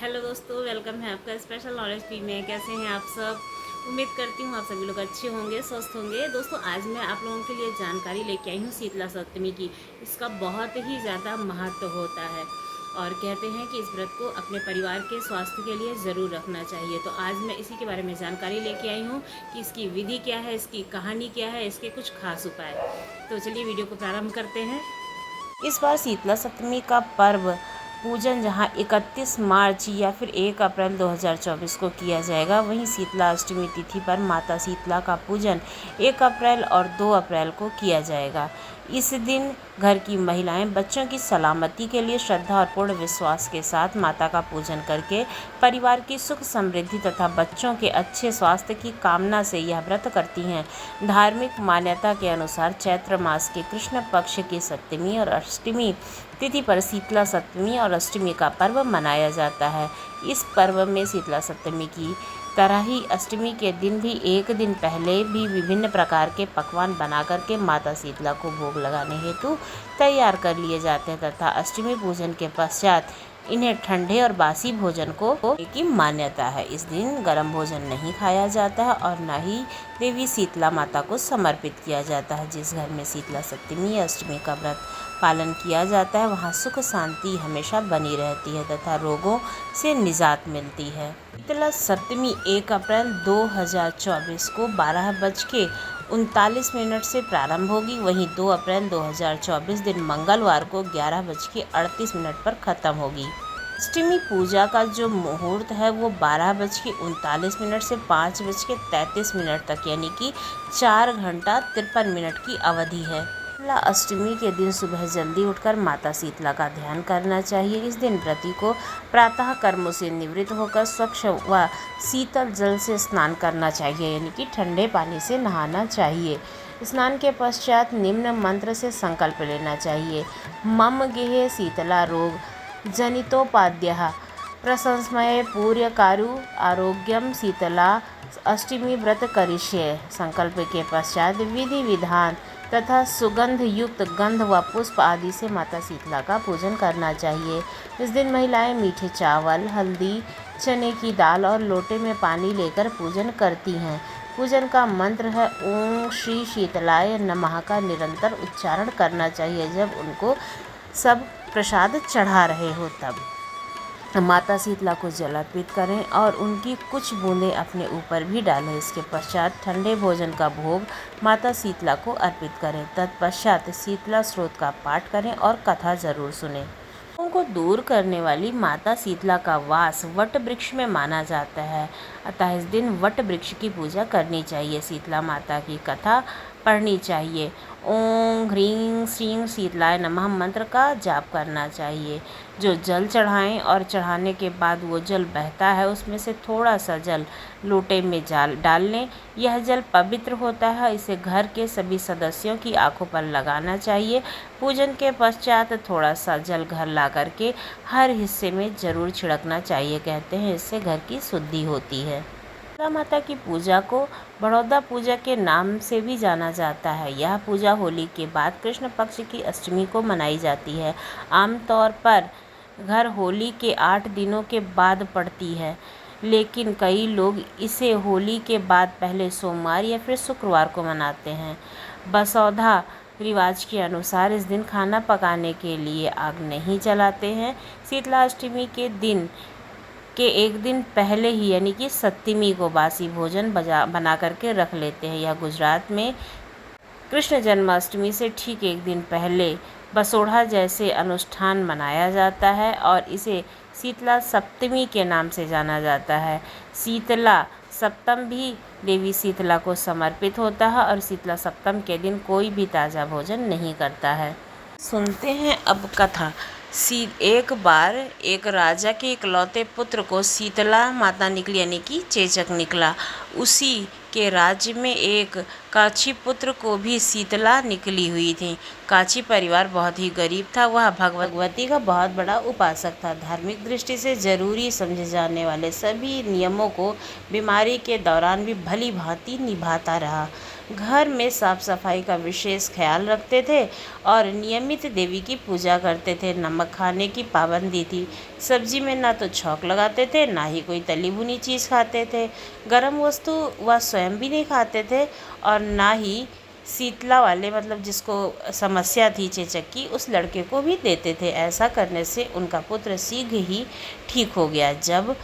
Hello दोस्तों, welcome है आपका स्पेशल नॉलेज टीम में। कैसे हैं आप सब? उम्मीद करती हूँ आप सभी लोग अच्छे होंगे, स्वस्थ होंगे। दोस्तों, आज मैं आप लोगों के लिए जानकारी लेके आई हूँ शीतला सप्तमी की। इसका बहुत ही ज़्यादा महत्व होता है और कहते हैं कि इस व्रत को अपने परिवार के स्वास्थ्य के लिए ज़रूर रखना चाहिए। तो आज मैं इसी के बारे में जानकारी लेके आई हूँ कि इसकी विधि क्या है, इसकी कहानी क्या है, इसके कुछ खास उपाय। तो चलिए वीडियो को प्रारंभ करते हैं। इस बार शीतला सप्तमी का पर्व पूजन जहां 31 मार्च या फिर 1 अप्रैल 2024 को किया जाएगा, वहीं शीतला अष्टमी तिथि पर माता शीतला का पूजन 1 अप्रैल और 2 अप्रैल को किया जाएगा। इस दिन घर की महिलाएं बच्चों की सलामती के लिए श्रद्धा और पूर्ण विश्वास के साथ माता का पूजन करके परिवार की सुख समृद्धि तथा बच्चों के अच्छे स्वास्थ्य की कामना से यह व्रत करती हैं। धार्मिक मान्यता के अनुसार चैत्र मास के कृष्ण पक्ष की सप्तमी और अष्टमी तिथि पर शीतला सप्तमी और अष्टमी का पर्व मनाया जाता है। इस पर्व में शीतला सप्तमी की तरह ही अष्टमी के दिन भी एक दिन पहले भी विभिन्न प्रकार के पकवान बना करके माता शीतला को भोग लगाने हेतु तैयार कर लिए जाते हैं तथा अष्टमी पूजन के पश्चात इन्हें ठंडे और बासी भोजन को की मान्यता है। इस दिन गर्म भोजन नहीं खाया जाता है और न ही देवी शीतला माता को समर्पित किया जाता है। जिस घर में शीतला सप्तमी या अष्टमी का व्रत पालन किया जाता है, वहाँ सुख शांति हमेशा बनी रहती है तथा रोगों से निजात मिलती है। शीतला सप्तमी 1 अप्रैल 2024 को 12:39 से प्रारंभ होगी। वहीं 2 अप्रैल 2024 दिन मंगलवार को 11:38 पर खत्म होगी। अष्टमी पूजा का जो मुहूर्त है वो 12:39 से 5:33 तक, यानी कि 4 घंटा 53 मिनट की अवधि है। शीतला अष्टमी के दिन सुबह जल्दी उठकर माता शीतला का ध्यान करना चाहिए। इस दिन व्रती को प्रातः कर्मों से निवृत्त होकर स्वच्छ व शीतल जल से स्नान करना चाहिए, यानी कि ठंडे पानी से नहाना चाहिए। स्नान के पश्चात निम्न मंत्र से संकल्प लेना चाहिए। मम गेहे शीतला रोग जनितोपाद्यः प्रशंसमये पूर्यकारु आरोग्यम शीतला अष्टमी व्रत करिष्ये। संकल्प के पश्चात विधि विधान तथा सुगंध युक्त गंध व पुष्प आदि से माता शीतला का पूजन करना चाहिए। इस दिन महिलाएं मीठे चावल, हल्दी, चने की दाल और लोटे में पानी लेकर पूजन करती हैं। पूजन का मंत्र है ओम श्री शीतलाय नमः का निरंतर उच्चारण करना चाहिए जब उनको सब प्रसाद चढ़ा रहे हो तब। माता शीतला को जल अर्पित करें और उनकी कुछ बूंदें अपने ऊपर भी डालें। इसके पश्चात ठंडे भोजन का भोग माता शीतला को अर्पित करें। तत्पश्चात शीतला स्रोत का पाठ करें और कथा जरूर सुनें। रोगों को दूर करने वाली माता शीतला का वास वट वृक्ष में माना जाता है, अतः इस दिन वट वृक्ष की पूजा करनी चाहिए। शीतला माता की कथा पढ़नी चाहिए। ओम ह्रीं श्रीं शीतलाय नमः मंत्र का जाप करना चाहिए। जो जल चढ़ाएं और चढ़ाने के बाद वो जल बहता है, उसमें से थोड़ा सा जल लोटे में डाल लें। यह जल पवित्र होता है, इसे घर के सभी सदस्यों की आंखों पर लगाना चाहिए। पूजन के पश्चात थोड़ा सा जल घर ला करके हर हिस्से में जरूर छिड़कना चाहिए। कहते हैं इससे घर की शुद्धि होती है। शीतला माता की पूजा को बड़ौदा पूजा के नाम से भी जाना जाता है। यह पूजा होली के बाद कृष्ण पक्ष की अष्टमी को मनाई जाती है। आमतौर पर घर होली के 8 दिनों के बाद पड़ती है, लेकिन कई लोग इसे होली के बाद पहले सोमवार या फिर शुक्रवार को मनाते हैं। बसौधा रिवाज के अनुसार इस दिन खाना पकाने के लिए आग नहीं जलाते हैं। शीतला अष्टमी के दिन के एक दिन पहले ही, यानी कि सप्तमी को बासी भोजन बना करके रख लेते हैं। यह गुजरात में कृष्ण जन्माष्टमी से ठीक एक दिन पहले बसोढ़ा जैसे अनुष्ठान मनाया जाता है और इसे शीतला सप्तमी के नाम से जाना जाता है। शीतला सप्तम भी देवी शीतला को समर्पित होता है और शीतला सप्तम के दिन कोई भी ताज़ा भोजन नहीं करता है। सुनते हैं अब कथा। एक बार एक राजा के इकलौते पुत्र को शीतला माता निकली, यानी कि चेचक निकला। उसी के राज्य में एक काछी पुत्र को भी शीतला निकली हुई थी। काछी परिवार बहुत ही गरीब था। वह भगवती का बहुत बड़ा उपासक था। धार्मिक दृष्टि से जरूरी समझे जाने वाले सभी नियमों को बीमारी के दौरान भी भली भांति निभाता रहा। घर में साफ सफाई का विशेष ख्याल रखते थे और नियमित देवी की पूजा करते थे। नमक खाने की पाबंदी थी। सब्जी में ना तो छौंक लगाते थे, ना ही कोई तली भुनी चीज़ खाते थे। गर्म वस्तु वह स्वयं भी नहीं खाते थे और ना ही शीतला वाले मतलब जिसको समस्या थी चेचक की, उस लड़के को भी देते थे। ऐसा करने से उनका पुत्र शीघ्र ही ठीक हो गया। जब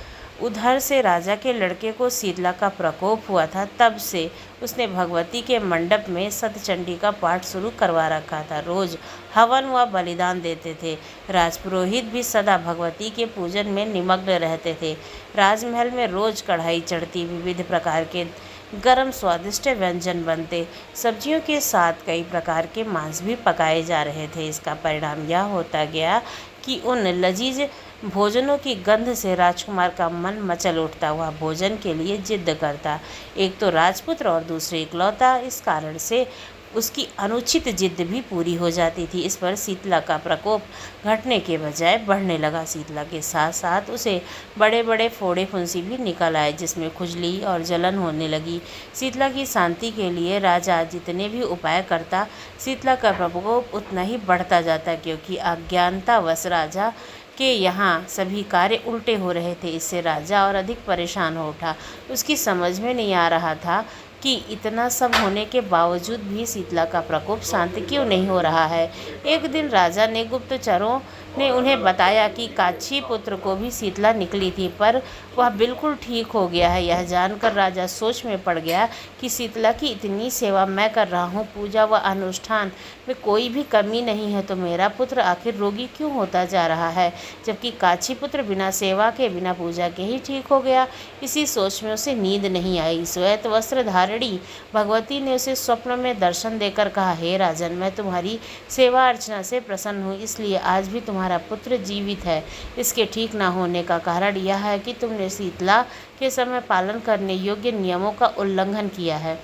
उधर से राजा के लड़के को शीतला का प्रकोप हुआ था, तब से उसने भगवती के मंडप में सतचंडी का पाठ शुरू करवा रखा था। रोज हवन व बलिदान देते थे। राजपुरोहित भी सदा भगवती के पूजन में निमग्न रहते थे। राजमहल में रोज कढ़ाई चढ़ती, विविध प्रकार के गरम स्वादिष्ट व्यंजन बनते। सब्जियों के साथ कई प्रकार के मांस भी पकाए जा रहे थे। इसका परिणाम यह होता गया कि उन लजीज भोजनों की गंध से राजकुमार का मन मचल उठता। वह भोजन के लिए जिद करता। एक तो राजपुत्र और दूसरे इकलौता, इस कारण से उसकी अनुचित जिद भी पूरी हो जाती थी। इस पर शीतला का प्रकोप घटने के बजाय बढ़ने लगा। शीतला के साथ साथ उसे बड़े बड़े फोड़े फुंसी भी निकल आए, जिसमें खुजली और जलन होने लगी। शीतला की शांति के लिए राजा जितने भी उपाय करता, शीतला का प्रकोप उतना ही बढ़ता जाता, क्योंकि अज्ञानतावश राजा के यहाँ सभी कार्य उल्टे हो रहे थे। इससे राजा और अधिक परेशान हो उठा। उसकी समझ में नहीं आ रहा था कि इतना सब होने के बावजूद भी शीतला का प्रकोप शांत क्यों नहीं हो रहा है। एक दिन राजा ने गुप्तचरों ने उन्हें बताया कि काछी पुत्र को भी शीतला निकली थी, पर वह बिल्कुल ठीक हो गया है। यह जानकर राजा सोच में पड़ गया कि शीतला की इतनी सेवा मैं कर रहा हूँ, पूजा व अनुष्ठान में कोई भी कमी नहीं है, तो मेरा पुत्र आखिर रोगी क्यों होता जा रहा है, जबकि काछी पुत्र बिना सेवा के, बिना पूजा के ही ठीक हो गया। इसी सोच में उसे नींद नहीं आई। श्वेत वस्त्र धारिणी भगवती ने उसे स्वप्न में दर्शन देकर कहा, हे राजन, मैं तुम्हारी सेवा अर्चना से प्रसन्न हूँ, इसलिए आज भी तुम्हारा पुत्र जीवित है। इसके ठीक न होने का कारण यह है कि तुमने शीतला के समय पालन करने योग्य नियमों का उल्लंघन किया है।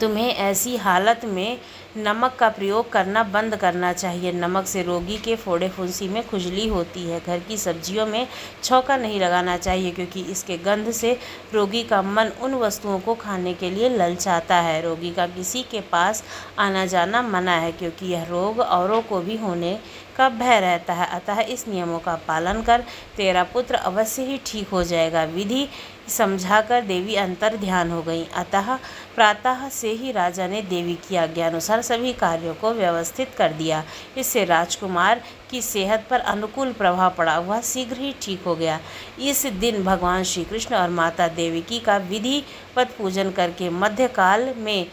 तुम्हें ऐसी हालत में नमक का प्रयोग करना बंद करना चाहिए। नमक से रोगी के फोड़े फुंसी में खुजली होती है। घर की सब्जियों में छौंका नहीं लगाना चाहिए, क्योंकि इसके गंध से रोगी का मन उन वस्तुओं को खाने के लिए ललचाता है। रोगी का किसी के पास आना जाना मना है, क्योंकि यह रोग औरों को भी होने का भय रहता है। अतः इस नियमों का पालन कर, तेरा पुत्र अवश्य ही ठीक हो जाएगा। विधि समझाकर देवी अंतर ध्यान हो गई। अतः प्रातः से ही राजा ने देवी की आज्ञा अनुसार सभी कार्यों को व्यवस्थित कर दिया। इससे राजकुमार की सेहत पर अनुकूल प्रभाव पड़ा। वह शीघ्र ही ठीक हो गया। इस दिन भगवान श्री कृष्ण और माता देवकी का विधिवत पूजन करके मध्यकाल में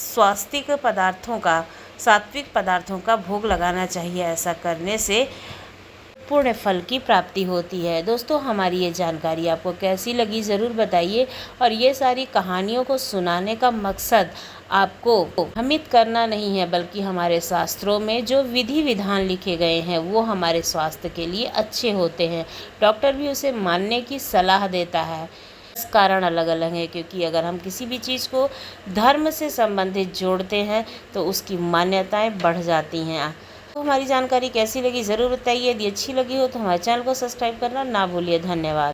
सात्विक पदार्थों का भोग लगाना चाहिए। ऐसा करने से पुण्य फल की प्राप्ति होती है। दोस्तों, हमारी ये जानकारी आपको कैसी लगी ज़रूर बताइए। और ये सारी कहानियों को सुनाने का मकसद आपको भ्रमित करना नहीं है, बल्कि हमारे शास्त्रों में जो विधि विधान लिखे गए हैं वो हमारे स्वास्थ्य के लिए अच्छे होते हैं। डॉक्टर भी उसे मानने की सलाह देता है। कारण अलग अलग है, क्योंकि अगर हम किसी भी चीज़ को धर्म से संबंधित जोड़ते हैं तो उसकी मान्यताएं बढ़ जाती हैं। तो हमारी जानकारी कैसी लगी ज़रूर बताइए। यदि अच्छी लगी हो तो हमारे चैनल को सब्सक्राइब करना ना भूलिए। धन्यवाद।